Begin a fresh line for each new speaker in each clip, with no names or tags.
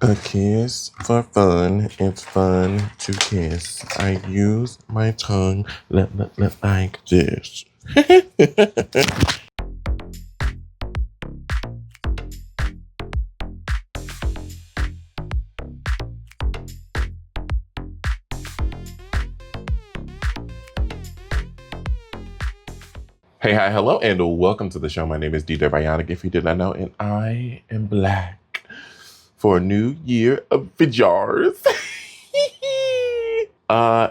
A kiss for fun. It's fun to kiss. I use my tongue like this. Hey, hi, hello, and welcome to the show. My name is DDare Bionic, if you did not know, and I am black for a new year of vijars.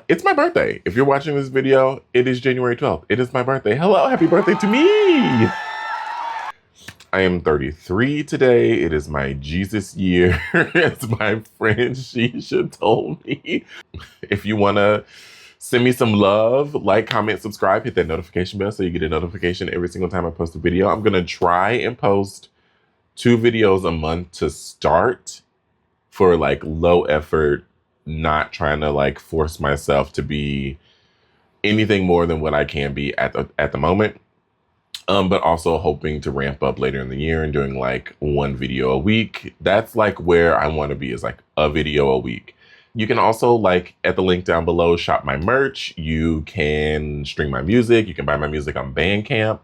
It's my birthday. If you're watching this video, it is January 12th. It is my birthday. Hello, happy birthday to me. I am 33 today. It is my Jesus year, as my friend Shisha told me. If you want to send me some love, like, comment, subscribe, hit that notification bell so you get a notification every single time I post a video. I'm going to try and post 2 videos a month to start for like low effort, not trying to like force myself to be anything more than what I can be at the moment. But also hoping to ramp up later in the year and doing like 1 video a week. That's like where I want to be, is like a video a week. You can also, like, at the link down below, shop my merch. You can stream my music. You can buy my music on Bandcamp.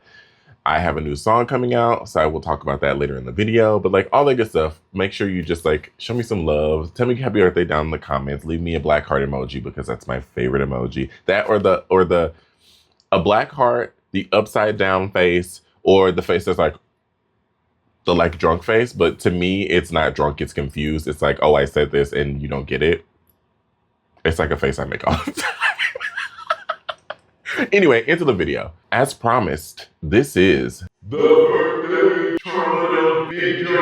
I have a new song coming out, so I will talk about that later in the video. But like all that good stuff, make sure you just like show me some love. Tell me happy birthday down in the comments. Leave me a black heart emoji because that's my favorite emoji. That or a black heart, the upside down face, or the face that's like the like drunk face. But to me, it's not drunk, it's confused. It's like, oh, I said this and you don't get it. It's like a face I make all the time. Anyway, into the video. As promised, this is the birthday tournament video.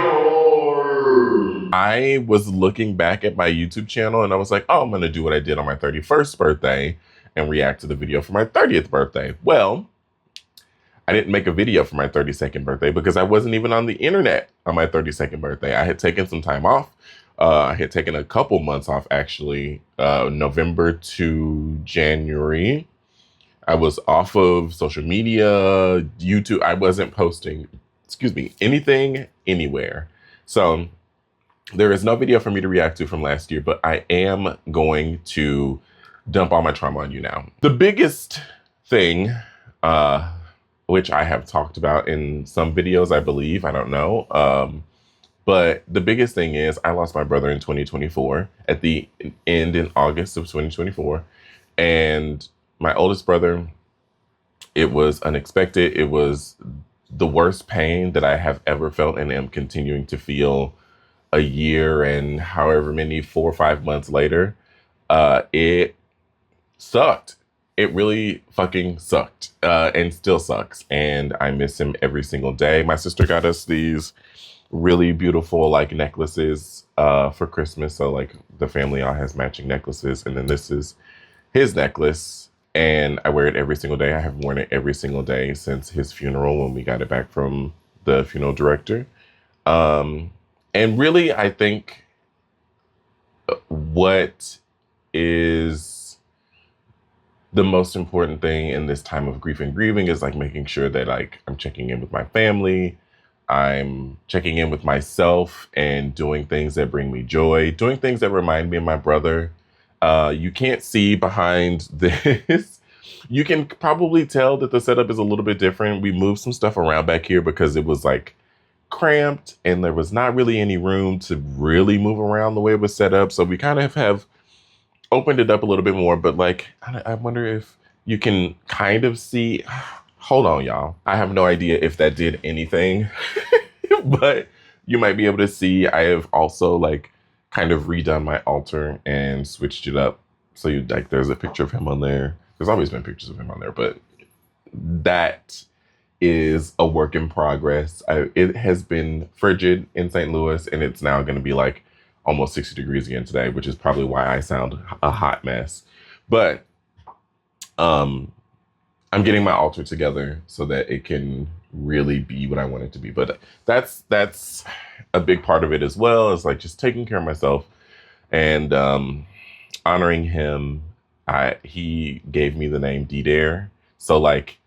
I was looking back at my YouTube channel and I was like, oh, I'm gonna do what I did on my 31st birthday and react to the video for my 30th birthday. Well, I didn't make a video for my 32nd birthday because I wasn't even on the internet on my 32nd birthday. I had taken some time off. I had taken a couple months off, actually, November to January. I was off of social media, YouTube. I wasn't posting, anything, anywhere. So there is no video for me to react to from last year, but I am going to dump all my trauma on you now. The biggest thing, which I have talked about in some videos, I believe, I don't know. But the biggest thing is I lost my brother in 2024, at the end in August of 2024. And my oldest brother, it was unexpected. It was the worst pain that I have ever felt and am continuing to feel a year and however many, 4 or 5 months later. It sucked. It really fucking sucked, and still sucks. And I miss him every single day. My sister got us these really beautiful like necklaces for Christmas. So like the family all has matching necklaces. And then this is his necklace. And I wear it every single day. I have worn it every single day since his funeral when we got it back from the funeral director. And really, I think what is the most important thing in this time of grief and grieving is like making sure that like I'm checking in with my family. I'm checking in with myself and doing things that bring me joy, doing things that remind me of my brother. You can't see behind this. You can probably tell that the setup is a little bit different. We moved some stuff around back here because it was like cramped and there was not really any room to really move around the way it was set up. So we kind of have opened it up a little bit more, but like, I wonder if you can kind of see. Hold on, y'all. I have no idea if that did anything, but you might be able to see I have also like kind of redone my altar and switched it up. So you like, there's a picture of him on there. There's always been pictures of him on there, but that is a work in progress. It has been frigid in St. Louis and it's now going to be like almost 60 degrees again today, which is probably why I sound a hot mess. But, I'm getting my altar together so that it can really be what I want it to be. But that's a big part of it as well. It's like just taking care of myself and honoring him. He gave me the name DDare. So like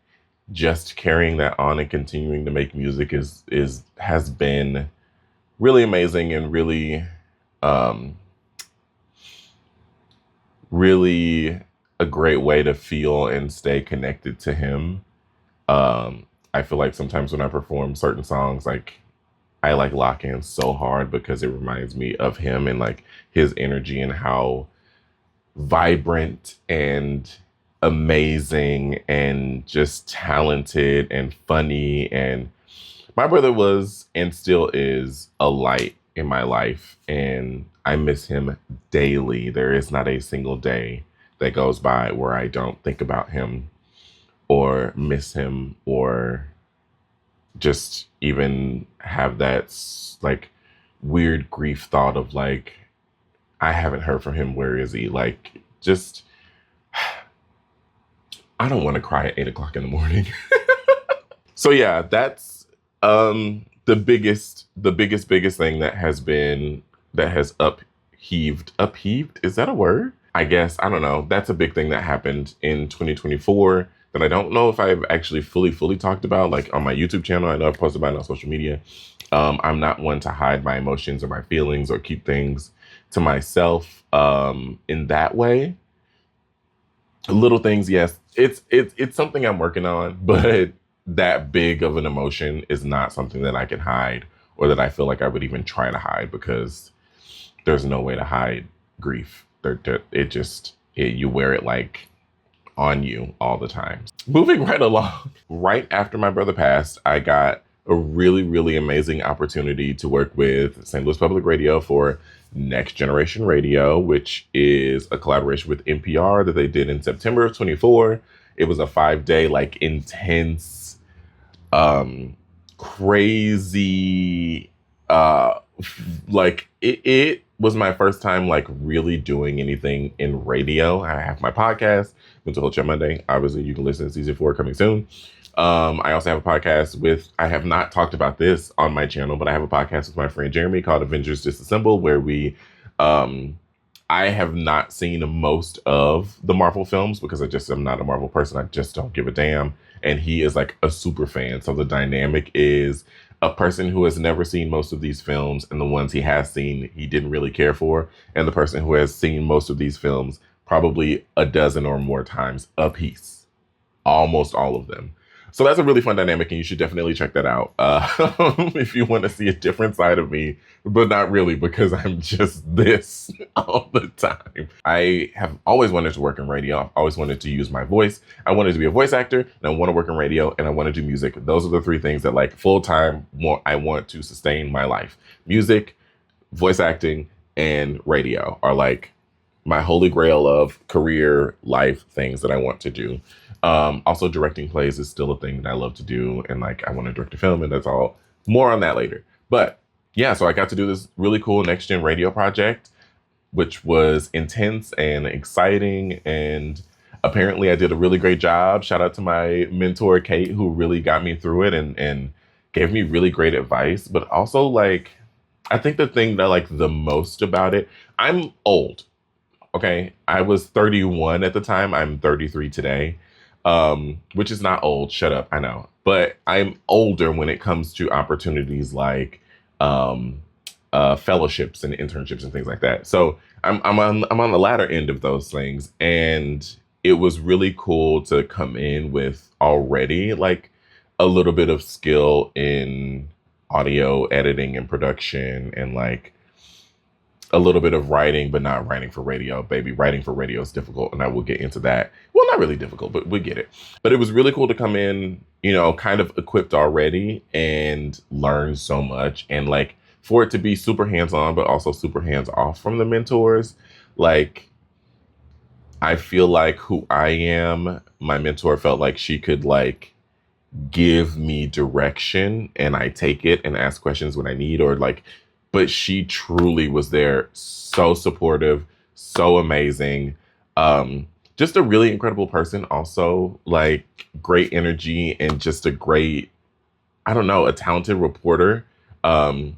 just carrying that on and continuing to make music has been really amazing and really um, really a great way to feel and stay connected to him. I feel like sometimes when I perform certain songs, like I like lock in so hard because it reminds me of him and like his energy and how vibrant and amazing and just talented and funny. And my brother was and still is a light in my life, and I miss him daily. There is not a single day that goes by where I don't think about him or miss him or just even have that like weird grief thought of like, I haven't heard from him. Where is he? Like, just, I don't want to cry at 8 o'clock in the morning. So yeah, that's the biggest thing that has upheaved. Is that a word? I guess, I don't know. That's a big thing that happened in 2024 that I don't know if I've actually fully talked about, like on my YouTube channel. I know I've posted about it on social media. I'm not one to hide my emotions or my feelings or keep things to myself in that way. Little things, yes, it's something I'm working on, but that big of an emotion is not something that I can hide or that I feel like I would even try to hide, because there's no way to hide grief. You wear it like on you all the time. Moving right along, right after my brother passed, I got a really amazing opportunity to work with St. Louis Public Radio for Next Generation Radio, which is a collaboration with NPR that they did in September of 24. It was a 5-day, like intense, crazy, like it was my first time like really doing anything in radio. I have my podcast, Mental Health Chat Monday. Obviously, you can listen to season 4 coming soon. I also have a podcast I have not talked about this on my channel, but I have a podcast with my friend Jeremy called Avengers Disassemble, where I have not seen most of the Marvel films because I just am not a Marvel person. I just don't give a damn. And he is like a super fan. So the dynamic is a person who has never seen most of these films, and the ones he has seen, he didn't really care for. And the person who has seen most of these films, probably a dozen or more times a piece, almost all of them. So that's a really fun dynamic, and you should definitely check that out if you want to see a different side of me, but not really, because I'm just this all the time. I have always wanted to work in radio. I've always wanted to use my voice. I wanted to be a voice actor, and I want to work in radio, and I want to do music. Those are the 3 things that like full-time I want to sustain my life. Music, voice acting, and radio are like my holy grail of career life things that I want to do. Also, directing plays is still a thing that I love to do, and like I want to direct a film, and that's all. More on that later. But yeah, so I got to do this really cool Next Gen Radio project, which was intense and exciting, and apparently I did a really great job. Shout out to my mentor Kate, who really got me through it and gave me really great advice. But also, like, I think the thing that I like the most about it, I'm old. Okay, I was 31 at the time. I'm 33 today. Which is not old. Shut up. I know. But I'm older when it comes to opportunities like fellowships and internships and things like that. So I'm on the latter end of those things. And it was really cool to come in with already like a little bit of skill in audio editing and production, and like a little bit of writing, but not writing for radio. Baby, writing for radio is difficult, and I will get into that. Well, not really difficult, but we get it. But it was really cool to come in, you know, kind of equipped already and learn so much. And like for it to be super hands-on, but also super hands-off from the mentors. Like, I feel like who I am, my mentor felt like she could like give me direction, and I take it and ask questions when I need, or like, but she truly was there, so supportive, so amazing. Just a really incredible person. Also, like, great energy and just a great, I don't know, a talented reporter. I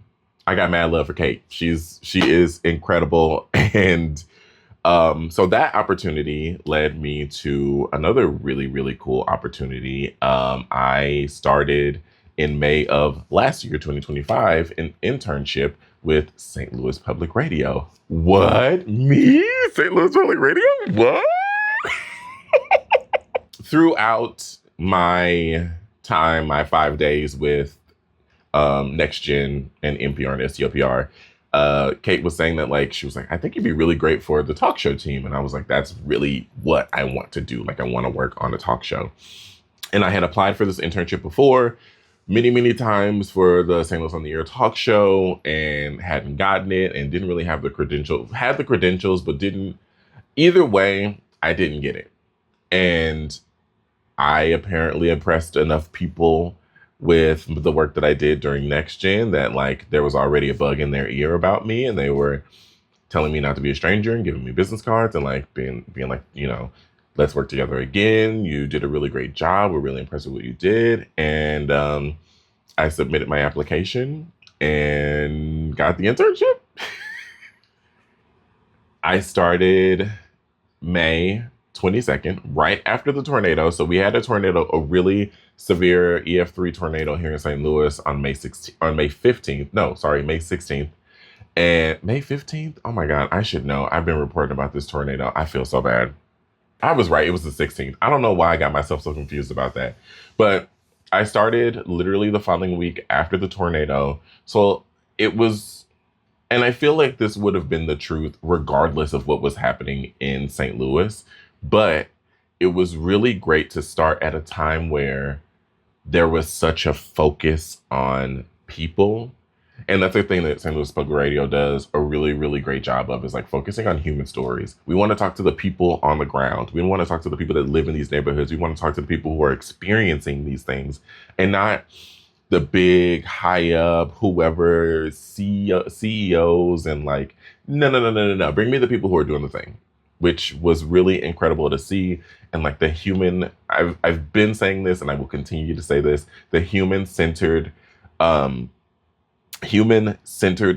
got mad love for Kate. She is incredible. And so that opportunity led me to another really cool opportunity. I started in May of last year, 2025, an internship with St. Louis Public Radio. What? Me? St. Louis Public Radio? What? Throughout my time, my 5 days with Next Gen and NPR and STOPR, Kate was saying that, like, she was like, I think you'd be really great for the talk show team. And I was like, that's really what I want to do. Like, I want to work on a talk show. And I had applied for this internship before many times for the St. Louis on the Air talk show and hadn't gotten it and didn't really have the credentials. Had the credentials, but didn't. Either way, I didn't get it. And I apparently impressed enough people with the work that I did during Next Gen that, like, there was already a bug in their ear about me, and they were telling me not to be a stranger and giving me business cards and, like, being like, you know, let's work together again. You did a really great job. We're really impressed with what you did. And I submitted my application and got the internship. I started May 22nd, right after the tornado. So we had a tornado, a really severe EF3 tornado here in St. Louis on May 15th. No, sorry, May 16th. And May 15th? Oh my God, I should know. I've been reporting about this tornado. I feel so bad. I was right. It was the 16th. I don't know why I got myself so confused about that. But I started literally the following week after the tornado. So it was, and I feel like this would have been the truth regardless of what was happening in St. Louis. But it was really great to start at a time where there was such a focus on people. And that's the thing that St. Louis Public Radio does a really great job of, is like focusing on human stories. We want to talk to the people on the ground. We want to talk to the people that live in these neighborhoods. We want to talk to the people who are experiencing these things, and not the big high up, whoever, CEOs and like, no. Bring me the people who are doing the thing, which was really incredible to see. And like the human, I've been saying this and I will continue to say this, the human-centered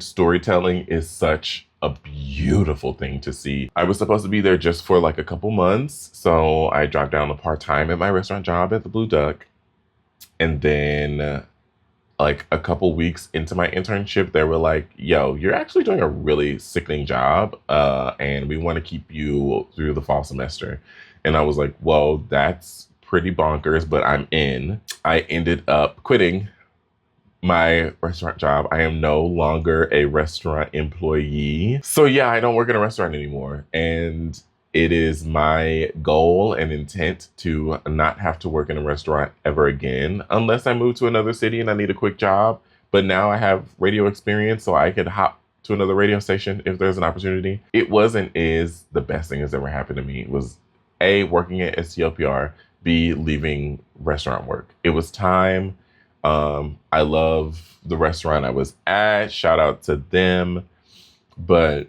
storytelling is such a beautiful thing to see. I was supposed to be there just for like a couple months. So I dropped down to part-time at my restaurant job at the Blue Duck. And then like a couple weeks into my internship, they were like, yo, you're actually doing a really sickening job. And we want to keep you through the fall semester. And I was like, whoa, that's pretty bonkers, but I'm in. I ended up quitting my restaurant job. I am no longer a restaurant employee. So yeah, I don't work in a restaurant anymore. And it is my goal and intent to not have to work in a restaurant ever again, unless I move to another city and I need a quick job. But now I have radio experience, so I could hop to another radio station if there's an opportunity. It was and is the best thing that's ever happened to me. It was A, working at STLPR, B, leaving restaurant work. It was time. I love the restaurant I was at. Shout out to them. But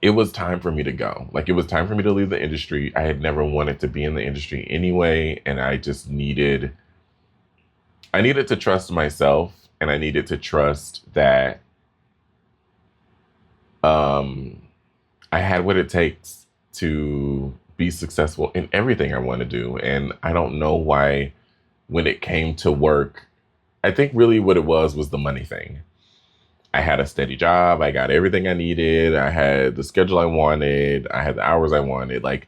it was time for me to go. Like, it was time for me to leave the industry. I had never wanted to be in the industry anyway. And I just needed to trust myself, and I needed to trust that I had what it takes to be successful in everything I want to do. And I don't know why, when it came to work, I think really what it was the money thing. I had a steady job. I got everything I needed. I had the schedule I wanted. I had the hours I wanted. Like,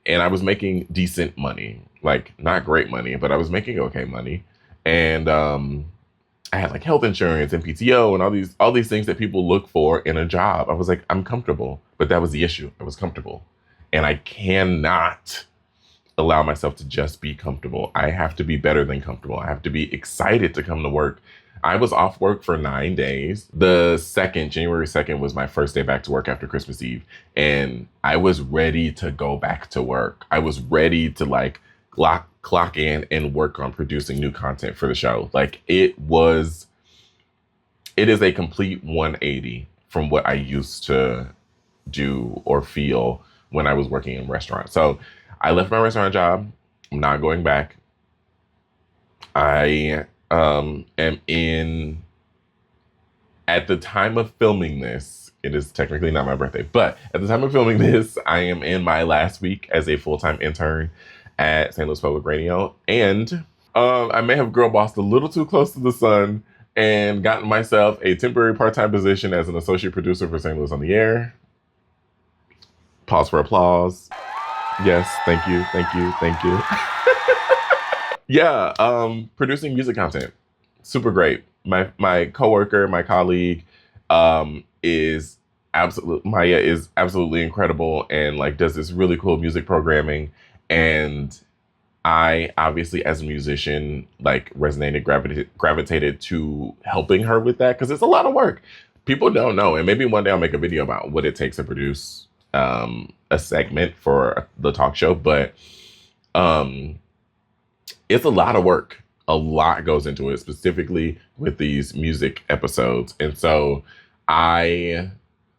and I was making decent money. Like, not great money, but I was making okay money. And I had like health insurance and PTO and all these things that people look for in a job. I was like, I'm comfortable. But that was the issue. I was comfortable. And I cannot allow myself to just be comfortable. I have to be better than comfortable. I have to be excited to come to work. I was off work for 9 days. January 2nd was my first day back to work after Christmas Eve. And I was ready to go back to work. I was ready to like clock in and work on producing new content for the show. Like, it is a complete 180 from what I used to do or feel when I was working in restaurants. So I left my restaurant job. I'm not going back. I am in, at the time of filming this, it is technically not my birthday, but at the time of filming this, I am in my last week as a full-time intern at St. Louis Public Radio. And I may have girl bossed a little too close to the sun and gotten myself a temporary part-time position as an associate producer for St. Louis on the Air. Pause for applause. Yes, thank you, thank you, thank you. Yeah, producing music content, super great. My coworker, my colleague, is Maya is absolutely incredible and like does this really cool music programming. And I obviously, as a musician, like gravitated to helping her with that because it's a lot of work. People don't know, and maybe one day I'll make a video about what it takes to produce a segment for the talk show, but it's a lot of work. A lot goes into it, specifically with these music episodes. And so I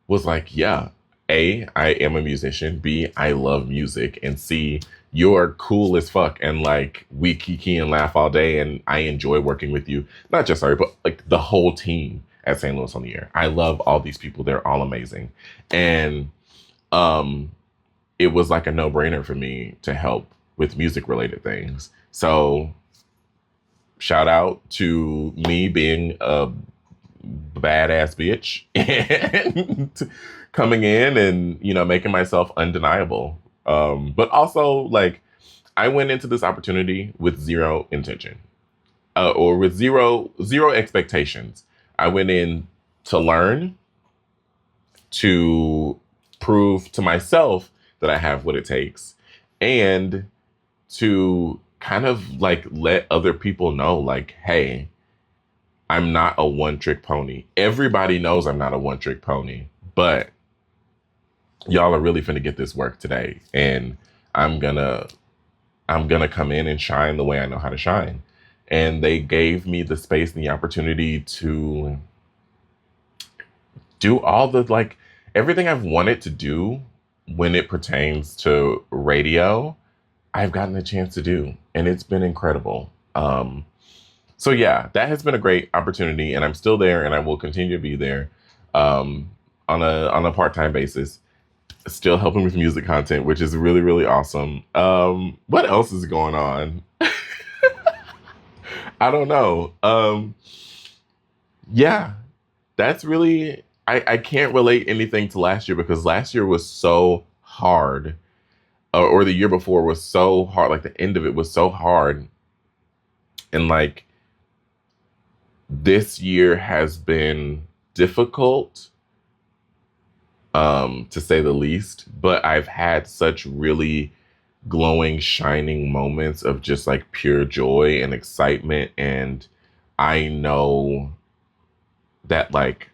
was like, yeah, A, I am a musician. B, I love music. And C, you're cool as fuck. And like, we kiki and laugh all day. And I enjoy working with you. Not just sorry, but like the whole team at St. Louis on the Air. I love all these people. They're all amazing. And it was like a no-brainer for me to help with music related things. So shout out to me being a badass bitch and coming in and, you know, making myself undeniable. But also like I went into this opportunity with zero intention, or with zero expectations. I went in to learn, to prove to myself that I have what it takes, and to kind of like let other people know, like, hey, I'm not a one-trick pony. Everybody knows I'm not a one-trick pony, but y'all are really finna get this work today. And I'm gonna come in and shine the way I know how to shine. And they gave me the space and the opportunity to do all the, like, everything I've wanted to do when it pertains to radio, I've gotten a chance to do, and it's been incredible. So yeah, that has been a great opportunity, and I'm still there, and I will continue to be there on a part-time basis, still helping with music content, which is really, really awesome. What else is going on? I don't know. Yeah, that's really, I can't relate anything to last year because last year was so hard. Or the year before was so hard. Like the end of it was so hard. And like this year has been difficult, to say the least. But I've had such really glowing, shining moments of just like pure joy and excitement. And I know that like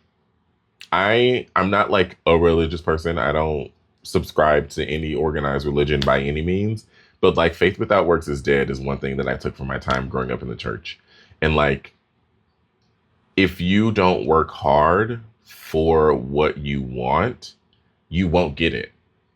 I'm not like a religious person. I don't subscribe to any organized religion by any means, but like faith without works is dead is one thing that I took from my time growing up in the church. And like, if you don't work hard for what you want, you won't get it.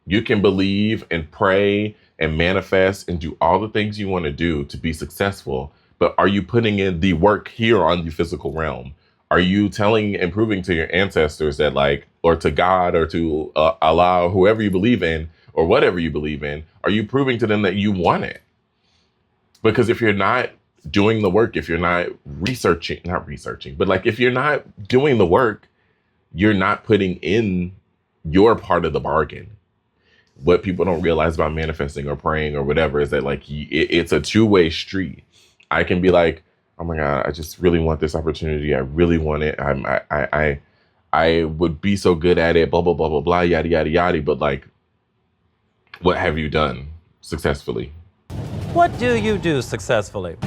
You can believe and pray and manifest and do all the things you want to do to be successful, but are you putting in the work here on the physical realm? Are you telling and proving to your ancestors that like, or to God or to Allah, or whoever you believe in, or whatever you believe in, are you proving to them that you want it? Because if you're not doing the work, if you're not not researching, but like if you're not doing the work, you're not putting in your part of the bargain. What people don't realize about manifesting or praying or whatever is that like it's a two-way street. I can be like, oh my God, I just really want this opportunity. I really want it. I would be so good at it, blah, blah, blah, blah, blah, yada, yada, yada. But like, what have you done successfully?
What do you do successfully?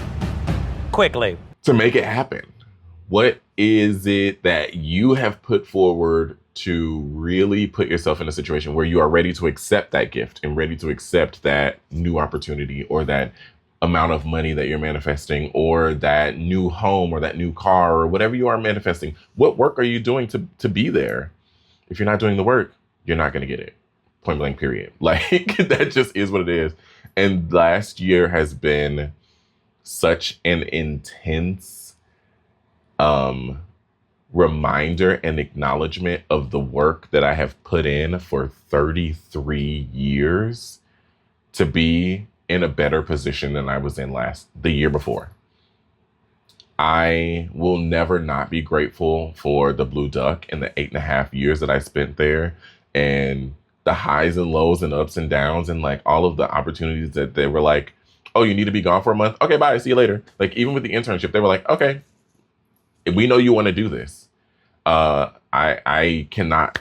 Quickly.
To make it happen. What is it that you have put forward to really put yourself in a situation where you are ready to accept that gift and ready to accept that new opportunity or that amount of money that you're manifesting or that new home or that new car or whatever you are manifesting? What work are you doing to be there? If you're not doing the work, you're not going to get it. Point blank, period. Like that just is what it is. And last year has been such an intense reminder and acknowledgement of the work that I have put in for 33 years to be in a better position than I was in the year before. I will never not be grateful for the Blue Duck and the 8.5 years that I spent there, and the highs and lows and ups and downs, and like all of the opportunities that they were like, oh, you need to be gone for a month. Okay, bye. See you later. Like even with the internship, they were like, okay, we know you want to do this. I cannot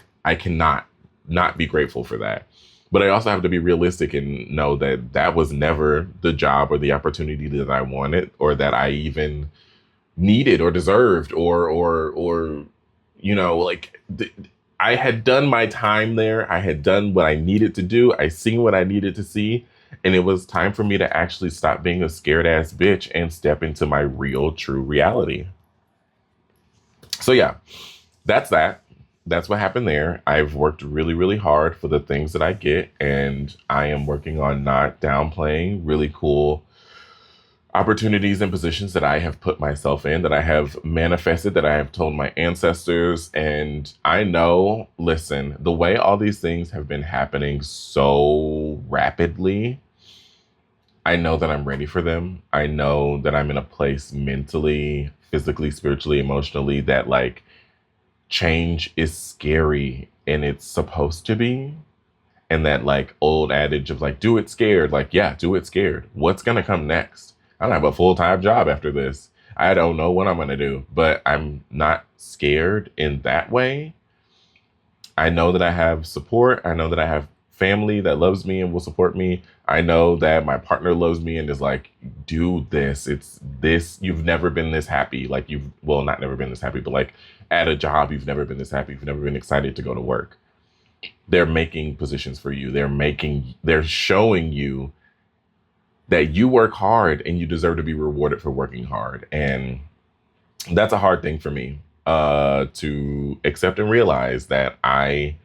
not be grateful for that. But I also have to be realistic and know that that was never the job or the opportunity that I wanted or that I even needed or deserved or like I had done my time there. I had done what I needed to do. I seen what I needed to see, and it was time for me to actually stop being a scared ass bitch and step into my real true reality. So yeah, that's that. That's what happened there. I've worked really, really hard for the things that I get, and I am working on not downplaying really cool opportunities and positions that I have put myself in, that I have manifested, that I have told my ancestors. And I know, listen, the way all these things have been happening so rapidly, I know that I'm ready for them. I know that I'm in a place mentally, physically, spiritually, emotionally that like change is scary and it's supposed to be. And that like old adage of like, do it scared. Like, yeah, do it scared. What's going to come next? I don't have a full-time job after this. I don't know what I'm going to do, but I'm not scared in that way. I know that I have support. I know that I have family that loves me and will support me. I know that my partner loves me and is like, do this. It's this. You've never been this happy. Like well, not never been this happy, but like at a job, you've never been this happy. You've never been excited to go to work. They're making positions for you. They're showing you that you work hard and you deserve to be rewarded for working hard. And that's a hard thing for me to accept and realize that I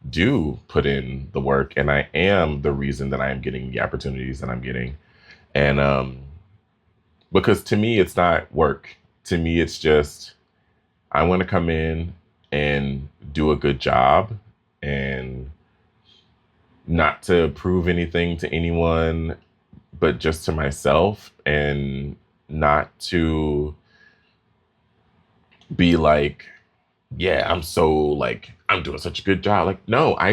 do put in the work and I am the reason that I am getting the opportunities that I'm getting. And because to me, it's not work. To me, it's just, I want to come in and do a good job and not to prove anything to anyone, but just to myself, and not to be like, yeah, I'm doing such a good job. Like, no, I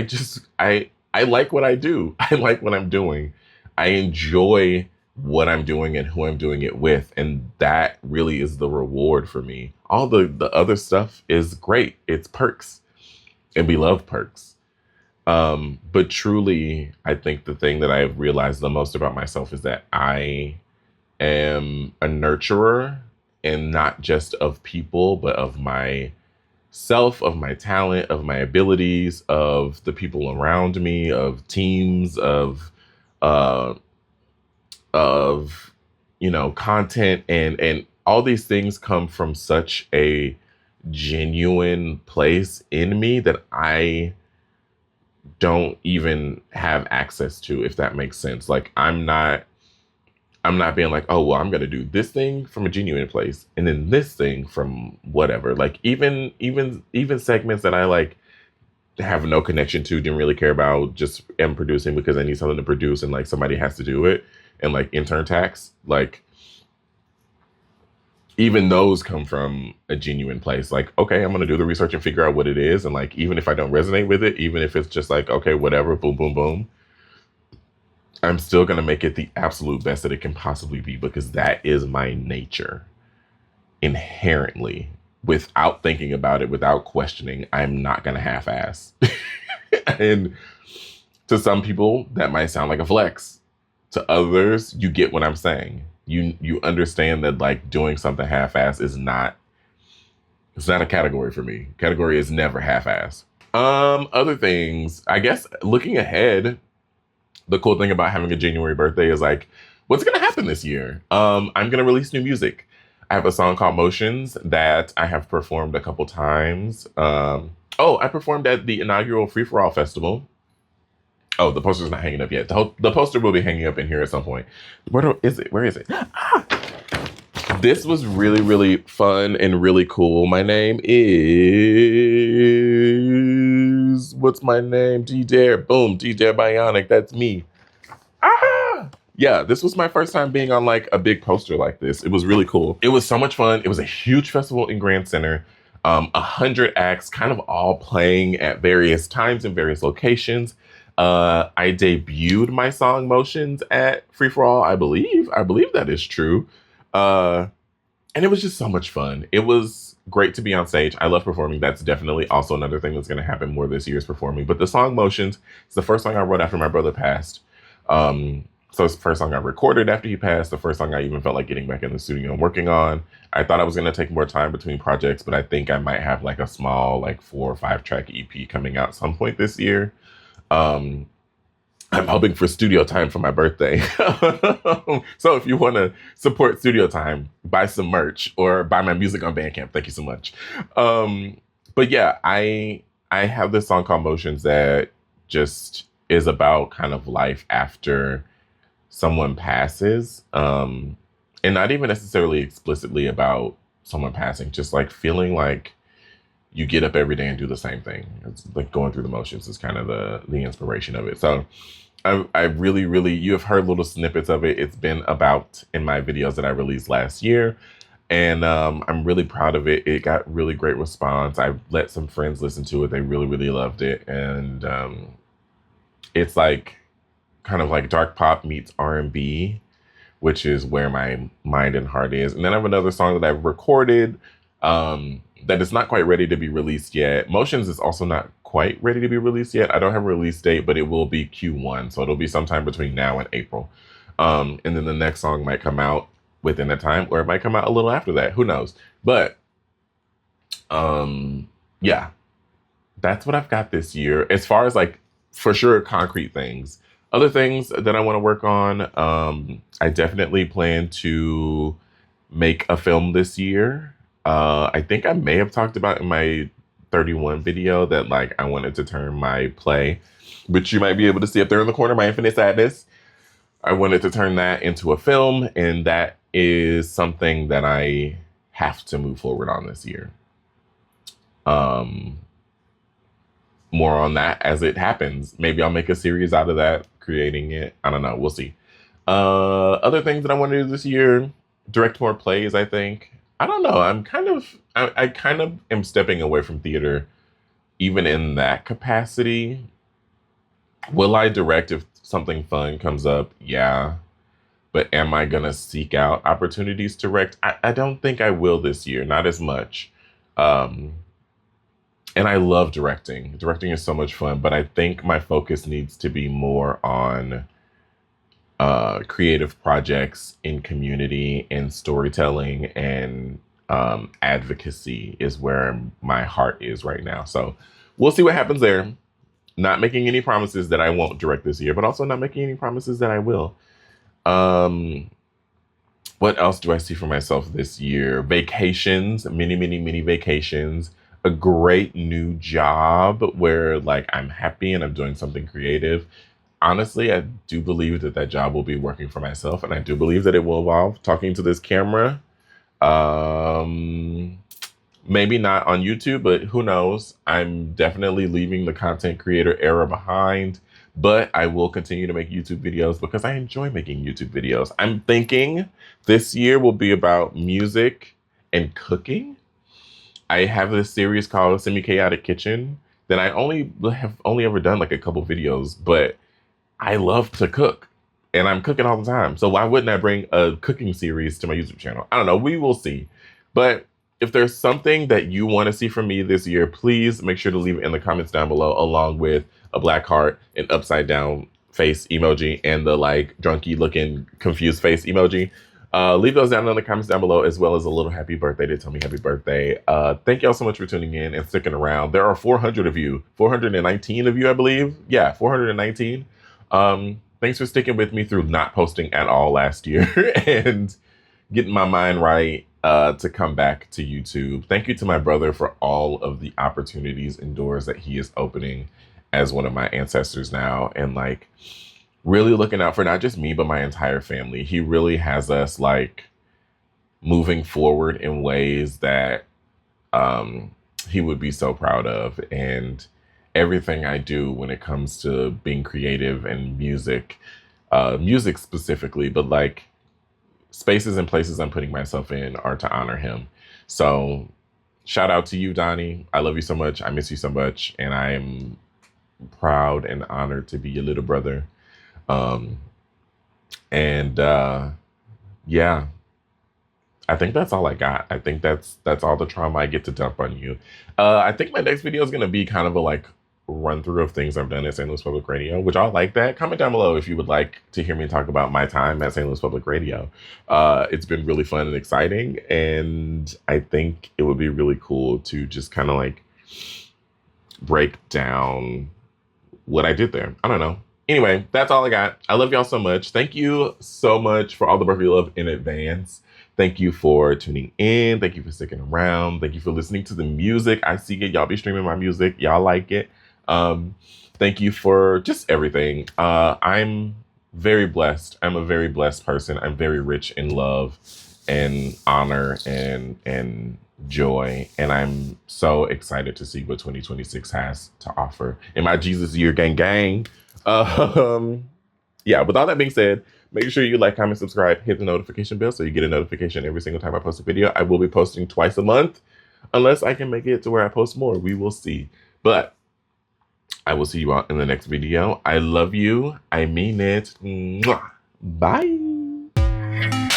like what I do. I like what I'm doing. I enjoy what I'm doing and who I'm doing it with. And that really is the reward for me. All the other stuff is great. It's perks. And we love perks. But truly, I think the thing that I've realized the most about myself is that I am a nurturer, and not just of people, but of myself, of my talent, of my abilities, of the people around me, of teams, uh, of content, and all these things come from such a genuine place in me that I don't even have access to, if that makes sense. Like I'm not being like, oh, well, I'm going to do this thing from a genuine place and then this thing from whatever. Like even segments that I like have no connection to, didn't really care about, just am producing because I need something to produce and like somebody has to do it, and like intern tax, like even those come from a genuine place. Like, okay, I'm going to do the research and figure out what it is. And like, even if I don't resonate with it, even if it's just like, okay, whatever, boom, boom, boom, I'm still going to make it the absolute best that it can possibly be, because that is my nature inherently. Without thinking about it, without questioning, I'm not going to half-ass. And to some people, that might sound like a flex. To others, you get what I'm saying. You understand that like doing something half-ass is not, it's not a category for me. Category is never half-ass. Other things, I guess looking ahead, the cool thing about having a January birthday is like, what's going to happen this year? I'm going to release new music. I have a song called Motions that I have performed a couple times. I performed at the inaugural Free For All Festival. Oh, the poster's not hanging up yet. The poster will be hanging up in here at some point. Where is it? This was really, really fun and really cool. My name is... What's my name? DDare. Boom, DDare Bionic. That's me. Yeah, this was my first time being on like a big poster like this. It was really cool. It was so much fun. It was a huge festival in Grand Center. 100 acts, kind of all playing at various times in various locations. I debuted my song Motions at Free for All, I believe. I believe that is true. Uh, and it was just so much fun. It was great to be on stage. I love performing. That's definitely also another thing that's going to happen more this year is performing. But the song Motions is the first song I wrote after my brother passed. So it's the first song I recorded after he passed, the first song I even felt like getting back in the studio and working on. I thought I was going to take more time between projects, but I think I might have like a small, like 4 or 5 track EP coming out some point this year. Um, I'm hoping for studio time for my birthday. So if you want to support studio time, buy some merch or buy my music on Bandcamp. Thank you so much. Um, but yeah, I have this song called Motions that just is about kind of life after someone passes. And not even necessarily explicitly about someone passing, just like feeling like you get up every day and do the same thing. It's like going through the motions is kind of the inspiration of it. So I really, really, you have heard little snippets of it. It's been about in my videos that I released last year. And I'm really proud of it. It got really great response. I let some friends listen to it. They really, really loved it. And it's like kind of like dark pop meets R&B, which is where my mind and heart is. And then I have another song that I've recorded that is not quite ready to be released yet. Motions is also not quite ready to be released yet. I don't have a release date, but it will be Q1. So it'll be sometime between now and April. And then the next song might come out within that time, or it might come out a little after that. Who knows? But yeah, that's what I've got this year. As far as like, for sure, concrete things. Other things that I want to work on, I definitely plan to make a film this year. I think I may have talked about in my 31 video that like I wanted to turn my play, which you might be able to see up there in the corner, My Infinite Sadness. I wanted to turn that into a film, and that is something that I have to move forward on this year. More on that as it happens. Maybe I'll make a series out of that, creating it. I don't know. We'll see. Other things that I want to do this year, direct more plays, I think. I don't know. I kind of am stepping away from theater, even in that capacity. Will I direct if something fun comes up? Yeah. But am I going to seek out opportunities to direct? I don't think I will this year. Not as much. And I love directing. Directing is so much fun, but I think my focus needs to be more on creative projects in community and storytelling and advocacy is where my heart is right now. So we'll see what happens there. Not making any promises that I won't direct this year, but also not making any promises that I will. What else do I see for myself this year? Vacations, many vacations. A great new job where like I'm happy and I'm doing something creative. Honestly, I do believe that that job will be working for myself, and I do believe that it will evolve. Talking to this camera, maybe not on YouTube, but who knows? I'm definitely leaving the content creator era behind, but I will continue to make YouTube videos because I enjoy making YouTube videos. I'm thinking this year will be about music and cooking. I have this series called Semi-Chaotic Kitchen that I have only ever done like a couple videos, but I love to cook and I'm cooking all the time. So why wouldn't I bring a cooking series to my YouTube channel? I don't know. We will see. But if there's something that you want to see from me this year, please make sure to leave it in the comments down below, along with a black heart, an upside down face emoji, and the like drunky looking confused face emoji. Leave those down in the comments down below, as well as a little happy birthday to tell me happy birthday. Thank y'all so much for tuning in and sticking around. There are 400 of you, 419 of you, I believe. Yeah, 419. Thanks for sticking with me through not posting at all last year and getting my mind right to come back to YouTube. Thank you to my brother for all of the opportunities and doors that he is opening as one of my ancestors now, and like really looking out for not just me, but my entire family. He really has us like moving forward in ways that he would be so proud of. And everything I do when it comes to being creative and music, music specifically, but like spaces and places I'm putting myself in are to honor him. So shout out to you, Donnie. I love you so much. I miss you so much. And I am proud and honored to be your little brother. Um, and yeah, I think that's all I got. I think that's all the trauma I get to dump on you. I think my next video is gonna be kind of a like run through of things I've done at St. Louis Public Radio, which I like that. Comment down below if you would like to hear me talk about my time at St. Louis Public Radio. It's been really fun and exciting, and I think it would be really cool to just kind of like break down what I did there. I don't know. Anyway, that's all I got. I love y'all so much. Thank you so much for all the birthday love in advance. Thank you for tuning in. Thank you for sticking around. Thank you for listening to the music. I see it. Y'all be streaming my music. Y'all like it. Thank you for just everything. I'm very blessed. I'm a very blessed person. I'm very rich in love and honor and joy. And I'm so excited to see what 2026 has to offer in my Jesus year, gang gang. Yeah, with all that being said, make sure you like, comment, subscribe, hit the notification bell so you get a notification every single time I post a video. I will be posting twice a month, unless I can make it to where I post more. We will see. But I will see you all in the next video. I love you. I mean it. Mwah. Bye.